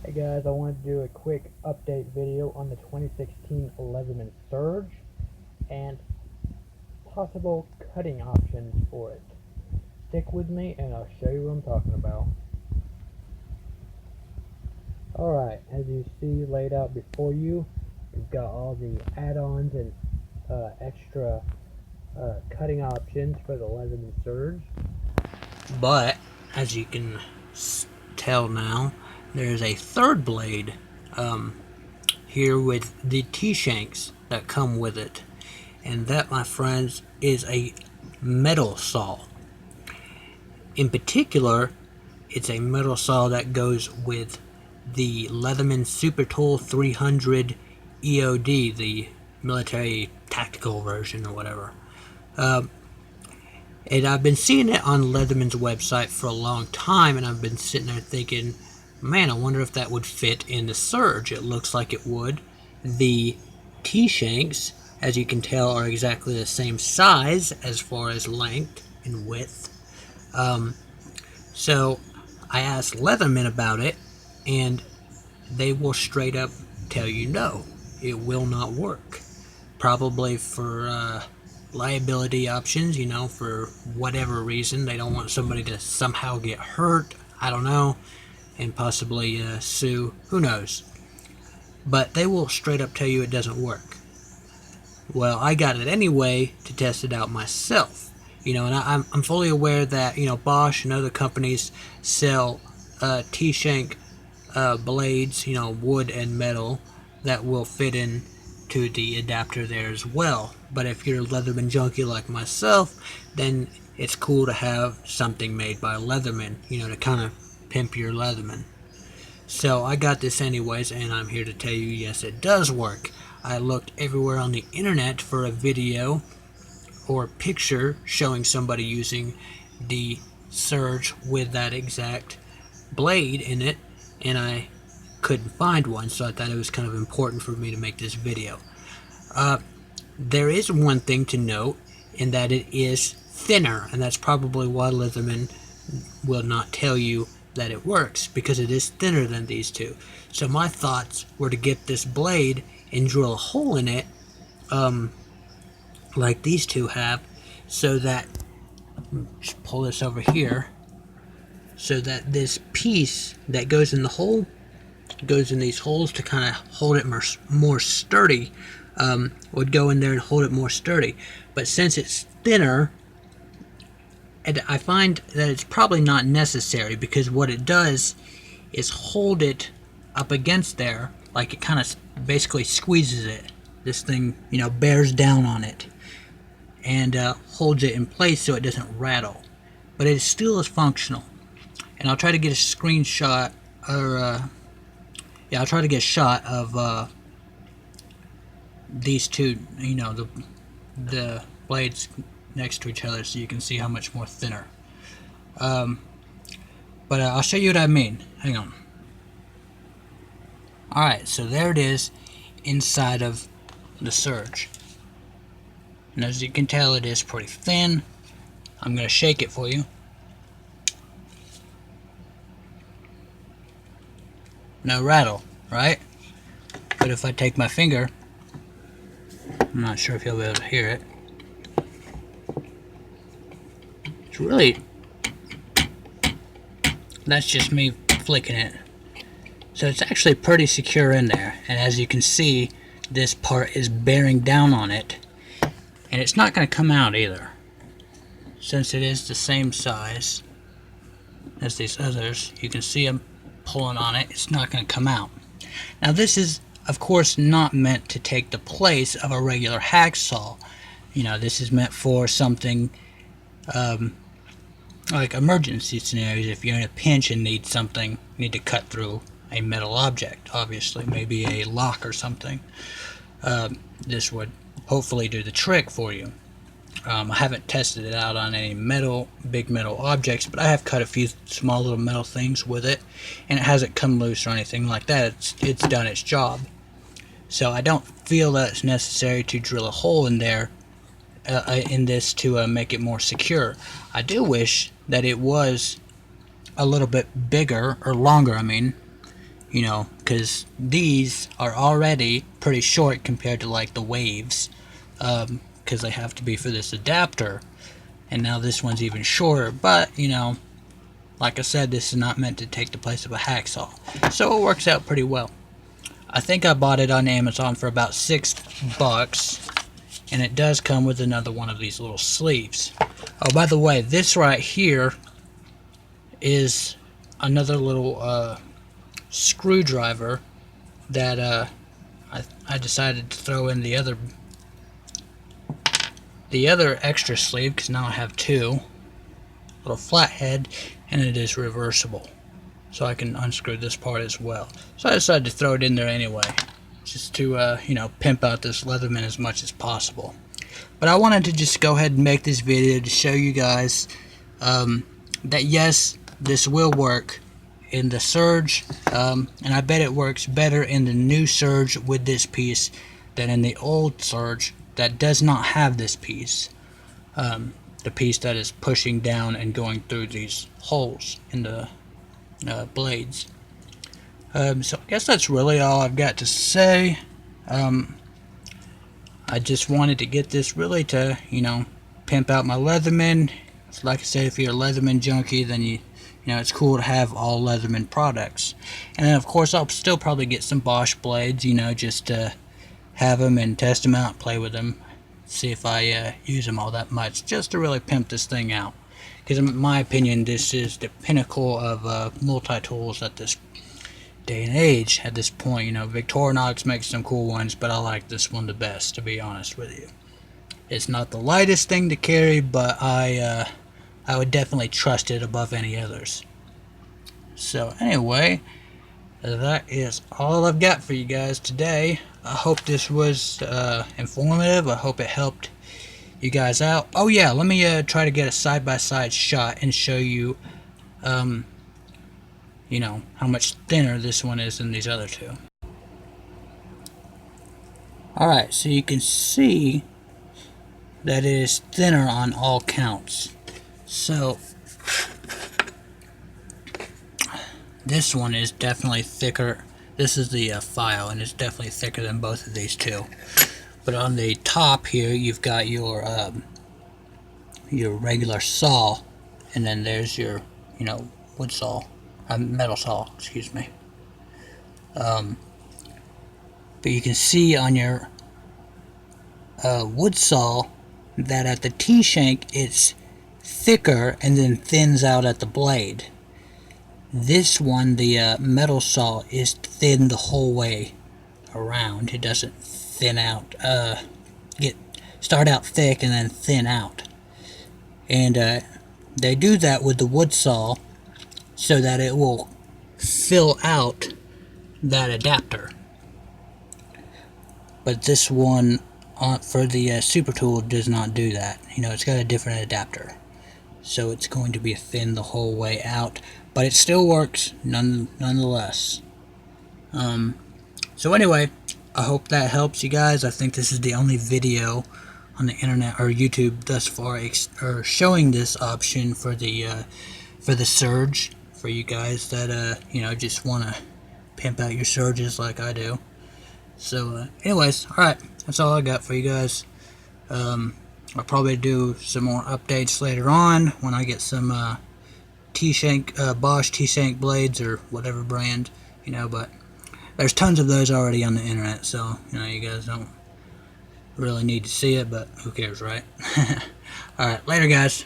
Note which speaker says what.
Speaker 1: Hey guys, I wanted to do a quick update video on the 2016 Leatherman Surge and possible cutting options for it. Stick with me and I'll show you what I'm talking about. Alright, as you see laid out before you, we've got all the add-ons and extra cutting options for the Leatherman Surge. But, as you can tell now, there's a third blade here with the T-Shanks that come with it. And that, my friends, is a metal saw. In particular, it's a metal saw that goes with the Leatherman SuperTool 300 EOD, the military tactical version or whatever. And I've been seeing it on Leatherman's website for a long time, and I've been sitting there thinking, man, I wonder if that would fit in the Surge. It looks like it would. The T-Shanks, as you can tell, are exactly the same size as far as length and width. So I asked Leatherman about it, and they will straight up tell you no, it will not work. Probably for liability options, you know, for whatever reason. They don't want somebody to somehow get hurt, I don't know, and possibly sue, who knows. But they will straight up tell you it doesn't work. Well, I got it anyway to test it out myself. You know, and I'm fully aware that, you know, Bosch and other companies sell T-Shank blades, you know, wood and metal, that will fit in to the adapter there as well. But if you're a Leatherman junkie like myself, then it's cool to have something made by Leatherman, you know, to kind of pimp your Leatherman. So I got this anyways, and I'm here to tell you, yes, it does work. I looked everywhere on the internet for a video or picture showing somebody using the Surge with that exact blade in it, and I couldn't find one, so I thought it was kind of important for me to make this video. There is one thing to note, in that it is thinner, and that's probably why Leatherman will not tell you that it works, because it is thinner than these two. So my thoughts were to get this blade and drill a hole in it, like these two have, so that, just pull this over here, so that this piece that goes in the hole goes in these holes to kind of hold it more sturdy, would go in there and hold it more sturdy. But since it's thinner, and I find that it's probably not necessary, because what it does is hold it up against there, like it kind of basically squeezes it. This thing, you know, bears down on it and holds it in place so it doesn't rattle. But it still is functional. And I'll try to get a screenshot, or yeah, I'll try to get a shot of these two, you know, the blades next to each other, so you can see how much more thinner. But I'll show you what I mean. Hang on. Alright, so there it is inside of the Surge. And as you can tell, it is pretty thin. I'm going to shake it for you. No rattle, right? But if I take my finger, I'm not sure if you'll be able to hear it. It's really, that's just me flicking it. So it's actually pretty secure in there. And as you can see, this part is bearing down on it. And it's not going to come out either, since it is the same size as these others. You can see I'm pulling on it. It's not going to come out. Now this is, of course, not meant to take the place of a regular hacksaw. You know, this is meant for something like emergency scenarios. If you're in a pinch and need something, you need to cut through a metal object, obviously, maybe a lock or something. This would hopefully do the trick for you. I haven't tested it out on any big metal objects, but I have cut a few small little metal things with it, and it hasn't come loose or anything like that. It's done its job. So I don't feel that it's necessary to drill a hole in there in this to make it more secure. I do wish that it was a little bit bigger, or longer, I mean. you know, because these are already pretty short compared to like the waves, because they have to be for this adapter, and now this one's even shorter. But you know, like I said, this is not meant to take the place of a hacksaw, so it works out pretty well. I think I bought it on Amazon for about $6, and it does come with another one of these little sleeves. Oh, by the way, this right here is another little screwdriver that I decided to throw in the other extra sleeve, because now I have two. Little flathead, and it is reversible, so I can unscrew this part as well. So I decided to throw it in there anyway, just to you know, pimp out this Leatherman as much as possible. But I wanted to just go ahead and make this video to show you guys that yes, this will work in the Surge, and I bet it works better in the new Surge with this piece than in the old Surge that does not have this piece. The piece that is pushing down and going through these holes in the blades. So I guess that's really all I've got to say. I just wanted to get this really to, you know, pimp out my Leatherman. Like I said, if you're a Leatherman junkie, then you know, it's cool to have all Leatherman products. And then of course I'll still probably get some Bosch blades, you know, just to have them and test them out, play with them, see if I use them all that much, just to really pimp this thing out. Because in my opinion, this is the pinnacle of multi-tools at this day and age. At this point, you know, Victorinox makes some cool ones, but I like this one the best, to be honest with you. It's not the lightest thing to carry, but I would definitely trust it above any others. So anyway, that is all I've got for you guys today. I hope this was informative. I hope it helped you guys out. Oh yeah, let me try to get a side-by-side shot and show you, you know, how much thinner this one is than these other two. Alright, so you can see that it is thinner on all counts. So this one is definitely thicker. This is the file, and it's definitely thicker than both of these two. But on the top here, you've got your regular saw, and then there's your, you know, wood saw, metal saw, excuse me. But you can see on your wood saw that at the T-Shank it's thicker and then thins out at the blade. This one, the metal saw, is thin the whole way around. It doesn't thin out, start out thick and then thin out. And they do that with the wood saw so that it will fill out that adapter. But this one for the SuperTool does not do that. You know, it's got a different adapter, so it's going to be thin the whole way out, but it still works nonetheless. So anyway, I hope that helps you guys. I think this is the only video on the internet or YouTube thus far showing this option for the Surge, for you guys that you know, just want to pimp out your Surges like I do. So anyways, alright, that's all I got for you guys. I'll probably do some more updates later on when I get some T-Shank, Bosch T-Shank blades or whatever brand, you know, but there's tons of those already on the internet, so, you know, you guys don't really need to see it, but who cares, right? Alright, later guys.